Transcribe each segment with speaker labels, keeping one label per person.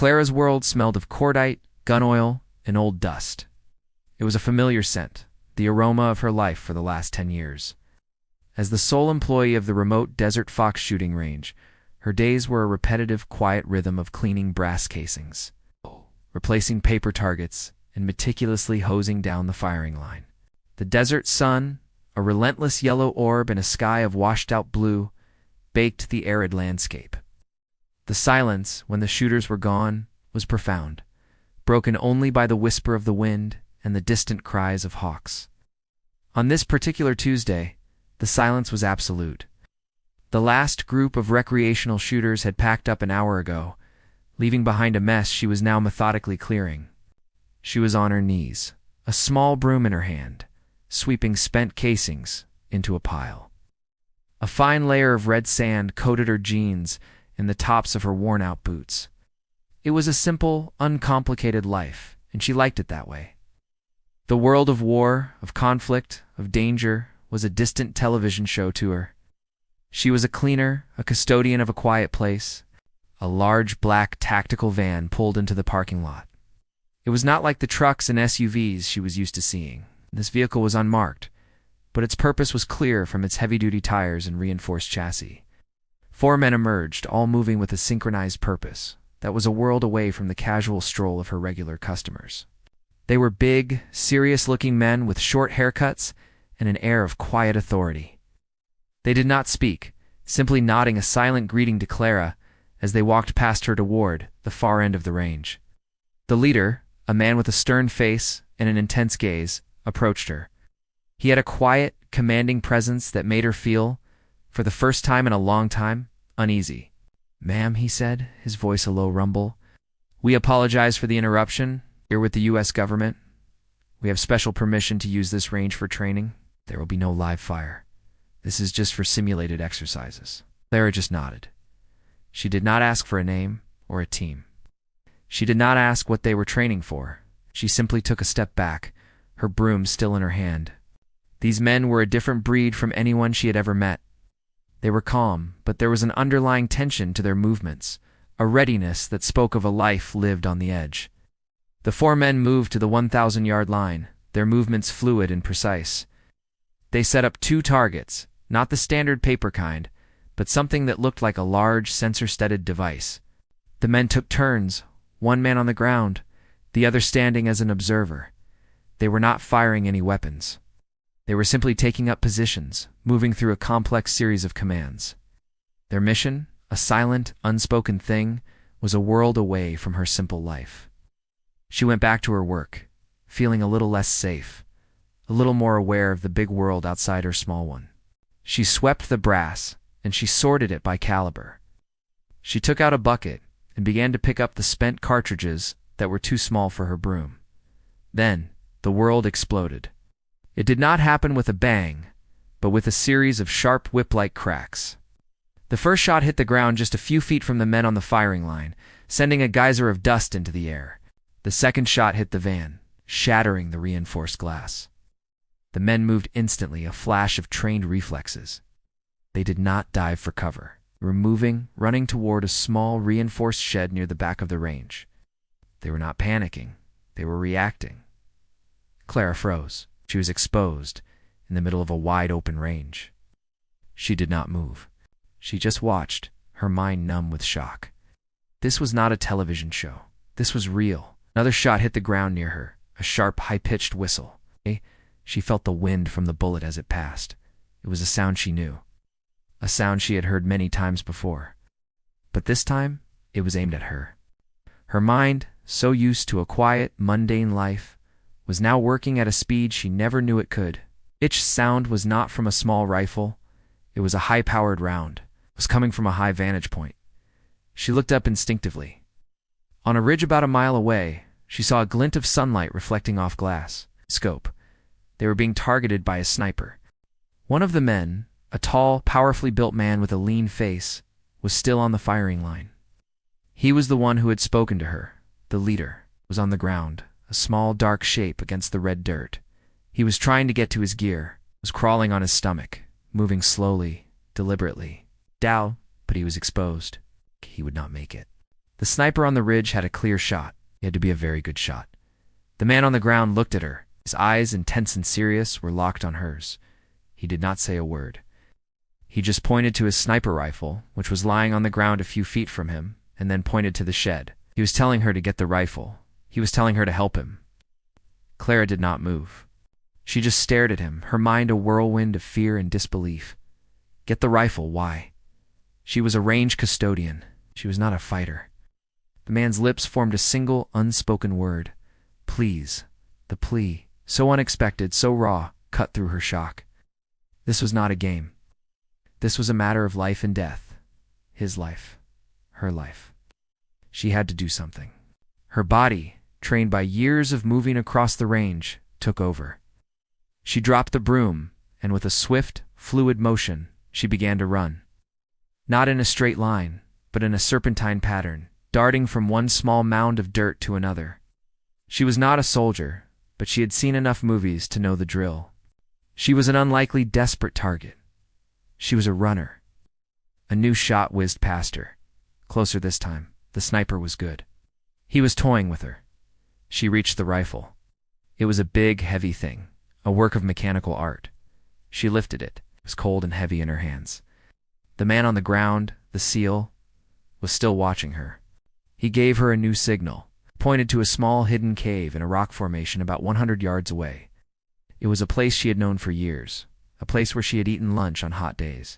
Speaker 1: Clara's world smelled of cordite, gun oil, and old dust. It was a familiar scent, the aroma of her life for the last 10 years. As the sole employee of the remote desert fox shooting range, her days were a repetitive, quiet rhythm of cleaning brass casings, replacing paper targets, and meticulously hosing down the firing line. The desert sun, a relentless yellow orb in a sky of washed-out blue, baked the arid landscape. The silence, when the shooters were gone, was profound, broken only by the whisper of the wind and the distant cries of hawks. On this particular Tuesday, the silence was absolute. The last group of recreational shooters had packed up an hour ago, leaving behind a mess she was now methodically clearing. She was on her knees, a small broom in her hand, sweeping spent casings into a pile. A fine layer of red sand coated her jeans and the tops of her worn-out boots. It was a simple, uncomplicated life, and she liked it that way. The world of war, of conflict, of danger was a distant television show to her. She was a cleaner, a custodian of a quiet place. A large black tactical van pulled into the parking lot. It was not like the trucks and SUVs she was used to seeing. This vehicle was unmarked, but its purpose was clear from its heavy-duty tires and reinforced chassis. 4 men emerged, all moving with a synchronized purpose that was a world away from the casual stroll of her regular customers. They were big, serious-looking men with short haircuts and an air of quiet authority. They did not speak, simply nodding a silent greeting to Clara as they walked past her toward the far end of the range. The leader, a man with a stern face and an intense gaze, approached her. He had a quiet, commanding presence that made her feel, for the first time in a long time, uneasy. "Ma'am," he said, his voice a low rumble, "we apologize for the interruption. Here with the U.S. government. We have special permission to use this range for training. There will be no live fire. This is just for simulated exercises." Clara just nodded. She did not ask for a name or a team. She did not ask what they were training for. She simply took a step back, her broom still in her hand. These men were a different breed from anyone she had ever met. They were calm, but there was an underlying tension to their movements, a readiness that spoke of a life lived on the edge. The 4 men moved to the 1,000-yard line, their movements fluid and precise. They set up 2 targets, not the standard paper kind, but something that looked like a large sensor-studded device. The men took turns, one man on the ground, the other standing as an observer. They were not firing any weapons. They were simply taking up positions, moving through a complex series of commands. Their mission, a silent, unspoken thing, was a world away from her simple life. She went back to her work, feeling a little less safe, a little more aware of the big world outside her small one. She swept the brass, and she sorted it by caliber. She took out a bucket and began to pick up the spent cartridges that were too small for her broom. Then, the world exploded. It did not happen with a bang, but with a series of sharp whip-like cracks. The first shot hit the ground just a few feet from the men on the firing line, sending a geyser of dust into the air. The second shot hit the van, shattering the reinforced glass. The men moved instantly, a flash of trained reflexes. They did not dive for cover. They were moving, running toward a small, reinforced shed near the back of the range. They were not panicking. They were reacting. Clara froze. She was exposed, in the middle of a wide-open range. She did not move. She just watched, her mind numb with shock. This was not a television show. This was real. Another shot hit the ground near her, a sharp, high-pitched whistle. She felt the wind from the bullet as it passed. It was a sound she knew, a sound she had heard many times before. But this time, it was aimed at her. Her mind, so used to a quiet, mundane life, was now working at a speed she never knew it could. Each sound was not from a small rifle. It was a high-powered round. It was coming from a high vantage point. She looked up instinctively. On a ridge about a mile away, she saw a glint of sunlight reflecting off glass. Scope. They were being targeted by a sniper. One of the men, a tall, powerfully built man with a lean face, was still on the firing line. He was the one who had spoken to her. The leader was on the ground, a small, dark shape against the red dirt. He was trying to get to his gear, was crawling on his stomach, moving slowly, deliberately. But he was exposed. He would not make it. The sniper on the ridge had a clear shot. He had to be a very good shot. The man on the ground looked at her. His eyes, intense and serious, were locked on hers. He did not say a word. He just pointed to his sniper rifle, which was lying on the ground a few feet from him, and then pointed to the shed. He was telling her to get the rifle. He was telling her to help him. Clara did not move. She just stared at him, her mind a whirlwind of fear and disbelief. Get the rifle, why? She was a range custodian. She was not a fighter. The man's lips formed a single, unspoken word. Please. The plea, so unexpected, so raw, cut through her shock. This was not a game. This was a matter of life and death. His life. Her life. She had to do something. Her body, trained by years of moving across the range, took over. She dropped the broom, and with a swift, fluid motion, she began to run. Not in a straight line, but in a serpentine pattern, darting from one small mound of dirt to another. She was not a soldier, but she had seen enough movies to know the drill. She was an unlikely, desperate target. She was a runner. A new shot whizzed past her. Closer this time. The sniper was good. He was toying with her. She reached the rifle. It was a big, heavy thing, a work of mechanical art. She lifted it. It was cold and heavy in her hands. The man on the ground, the SEAL, was still watching her. He gave her a new signal, pointed to a small hidden cave in a rock formation about 100 yards away. It was a place she had known for years, a place where she had eaten lunch on hot days.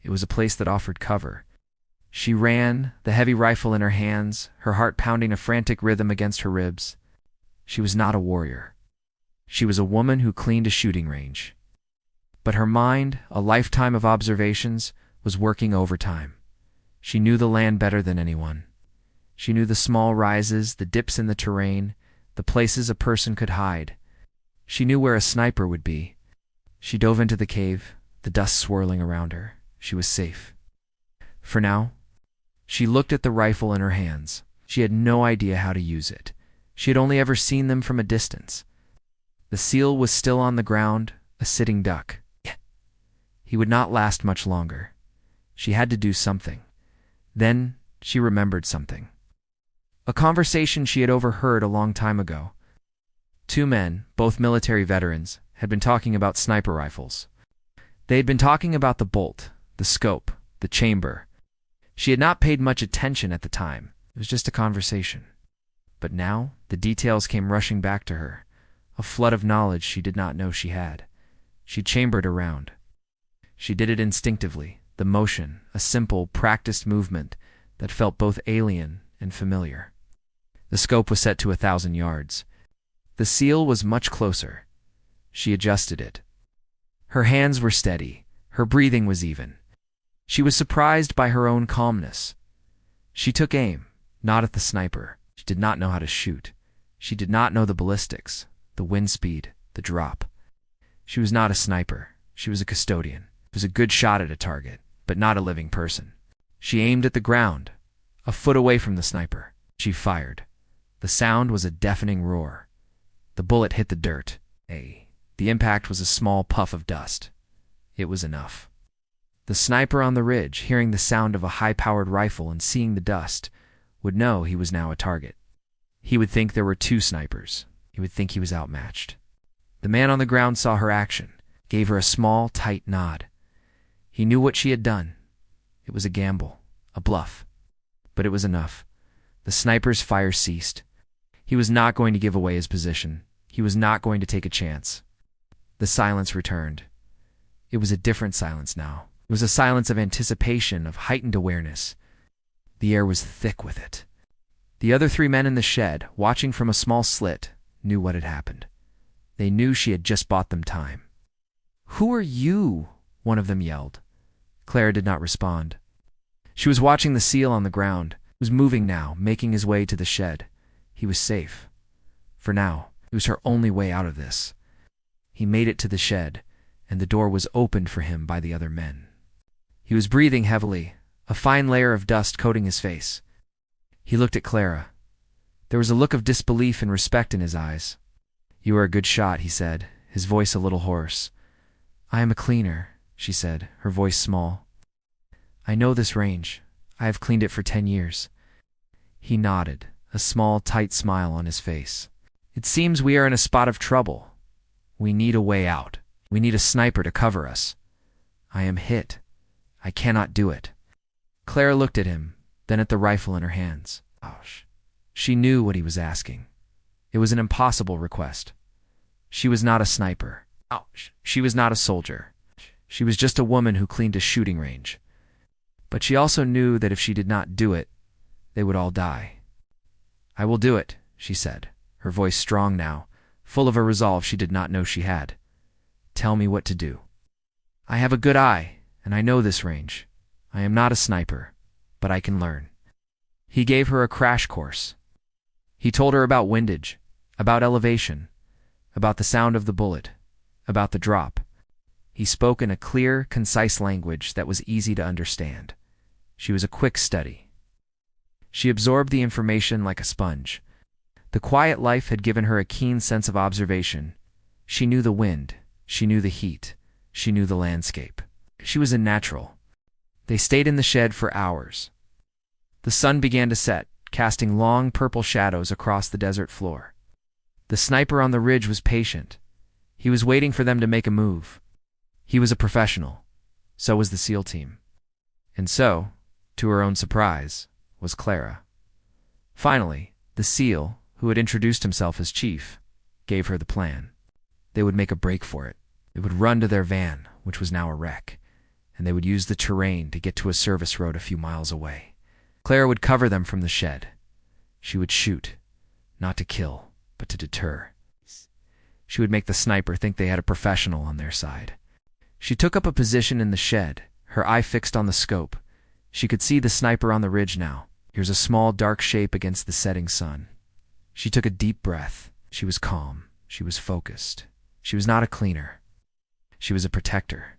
Speaker 1: It was a place that offered cover. She ran, the heavy rifle in her hands, her heart pounding a frantic rhythm against her ribs. She was not a warrior. She was a woman who cleaned a shooting range. But her mind, a lifetime of observations, was working overtime. She knew the land better than anyone. She knew the small rises, the dips in the terrain, the places a person could hide. She knew where a sniper would be. She dove into the cave, the dust swirling around her. She was safe. For now, she looked at the rifle in her hands. She had no idea how to use it. She had only ever seen them from a distance. The SEAL was still on the ground, a sitting duck. He would not last much longer. She had to do something. Then she remembered something. A conversation she had overheard a long time ago. Two men, both military veterans, had been talking about sniper rifles. They had been talking about the bolt, the scope, the chamber. She had not paid much attention at the time. It was just a conversation. But now, the details came rushing back to her, a flood of knowledge she did not know she had. She chambered around. She did it instinctively, the motion, a simple, practiced movement that felt both alien and familiar. The scope was set to 1,000 yards. The SEAL was much closer. She adjusted it. Her hands were steady. Her breathing was even. She was surprised by her own calmness. She took aim, not at the sniper. She did not know how to shoot. She did not know the ballistics, the wind speed, the drop. She was not a sniper. She was a custodian. It was a good shot at a target, but not a living person. She aimed at the ground, a foot away from the sniper. She fired. The sound was a deafening roar. The bullet hit the dirt. The impact was a small puff of dust. It was enough. The sniper on the ridge, hearing the sound of a high-powered rifle and seeing the dust, would know he was now a target. He would think there were two snipers. He would think he was outmatched. The man on the ground saw her action, gave her a small, tight nod. He knew what she had done. It was a gamble, a bluff. But it was enough. The sniper's fire ceased. He was not going to give away his position. He was not going to take a chance. The silence returned. It was a different silence now. It was a silence of anticipation, of heightened awareness. The air was thick with it. The other three men in the shed, watching from a small slit, knew what had happened. They knew she had just bought them time. "Who are you?" one of them yelled. Clara did not respond. She was watching the SEAL on the ground. He was moving now, making his way to the shed. He was safe. For now, it was her only way out of this. He made it to the shed, and the door was opened for him by the other men. He was breathing heavily, a fine layer of dust coating his face. He looked at Clara. There was a look of disbelief and respect in his eyes. "You are a good shot," he said, his voice a little hoarse. "I am a cleaner," she said, her voice small. "I know this range. I have cleaned it for 10 years. He nodded, a small, tight smile on his face. It seems we are in a spot of trouble. We need a way out. We need a sniper to cover us. I am hit. I cannot do it. Clara looked at him, then at the rifle in her hands. Ouch. She knew what he was asking. It was an impossible request. She was not a sniper. Ouch. She was not a soldier. She was just a woman who cleaned a shooting range. But she also knew that if she did not do it, they would all die. I will do it, she said, her voice strong now, full of a resolve she did not know she had. Tell me what to do. I have a good eye, and I know this range. I am not a sniper, but I can learn. He gave her a crash course. He told her about windage, about elevation, about the sound of the bullet, about the drop. He spoke in a clear, concise language that was easy to understand. She was a quick study. She absorbed the information like a sponge. The quiet life had given her a keen sense of observation. She knew the wind, she knew the heat, she knew the landscape. She was a natural. They stayed in the shed for hours. The sun began to set, casting long purple shadows across the desert floor. The sniper on the ridge was patient. He was waiting for them to make a move. He was a professional. So was the SEAL team. And so, to her own surprise, was Clara. Finally, the SEAL, who had introduced himself as chief, gave her the plan. They would make a break for it. They would run to their van, which was now a wreck, and they would use the terrain to get to a service road a few miles away. Clara would cover them from the shed. She would shoot, not to kill, but to deter. She would make the sniper think they had a professional on their side. She took up a position in the shed, her eye fixed on the scope. She could see the sniper on the ridge now. Here's a small dark shape against the setting sun. She took a deep breath. She was calm. She was focused. She was not a cleaner. She was a protector.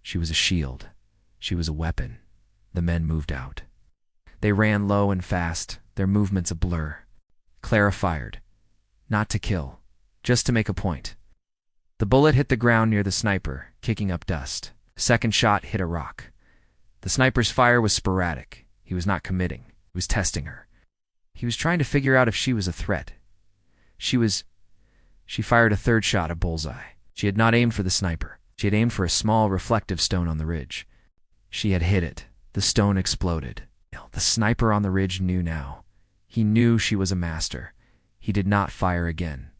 Speaker 1: She was a shield. She was a weapon. The men moved out. They ran low and fast, their movements a blur. Clara fired. Not to kill, just to make a point. The bullet hit the ground near the sniper, kicking up dust. The second shot hit a rock. The sniper's fire was sporadic. He was not committing. He was testing her. He was trying to figure out if she was a threat. She fired a third shot, a bullseye. She had not aimed for the sniper. She had aimed for a small reflective stone on the ridge. She had hit it. The stone exploded. The sniper on the ridge knew now. He knew she was a master. He did not fire again.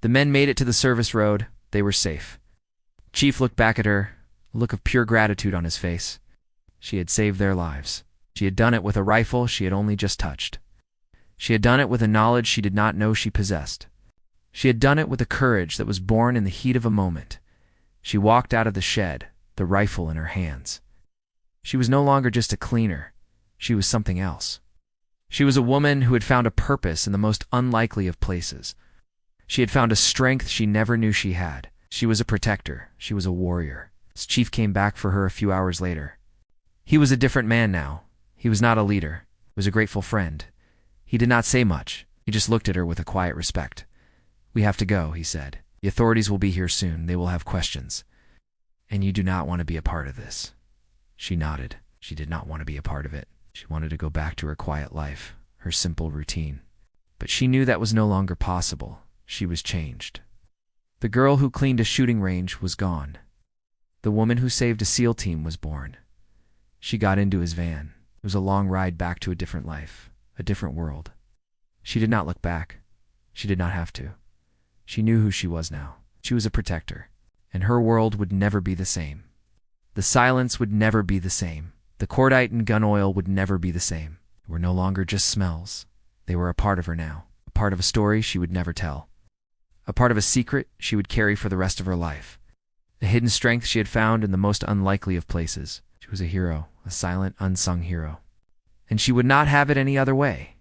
Speaker 1: The men made it to the service road. They were safe. Chief looked back at her, a look of pure gratitude on his face. She had saved their lives. She had done it with a rifle she had only just touched. She had done it with a knowledge she did not know she possessed. She had done it with a courage that was born in the heat of a moment. She walked out of the shed, the rifle in her hands. She was no longer just a cleaner. She was something else. She was a woman who had found a purpose in the most unlikely of places. She had found a strength she never knew she had. She was a protector. She was a warrior. His chief came back for her a few hours later. He was a different man now. He was not a leader. He was a grateful friend. He did not say much. He just looked at her with a quiet respect. "We have to go," he said. "The authorities will be here soon. They will have questions. And you do not want to be a part of this." She nodded. She did not want to be a part of it. She wanted to go back to her quiet life, her simple routine. But she knew that was no longer possible. She was changed. The girl who cleaned a shooting range was gone. The woman who saved a SEAL team was born. She got into his van. It was a long ride back to a different life, a different world. She did not look back. She did not have to. She knew who she was now. She was a protector, and her world would never be the same. The silence would never be the same. The cordite and gun oil would never be the same. They were no longer just smells. They were a part of her now, a part of a story she would never tell, a part of a secret she would carry for the rest of her life, a hidden strength she had found in the most unlikely of places. She was a hero, a silent, unsung hero. And she would not have it any other way.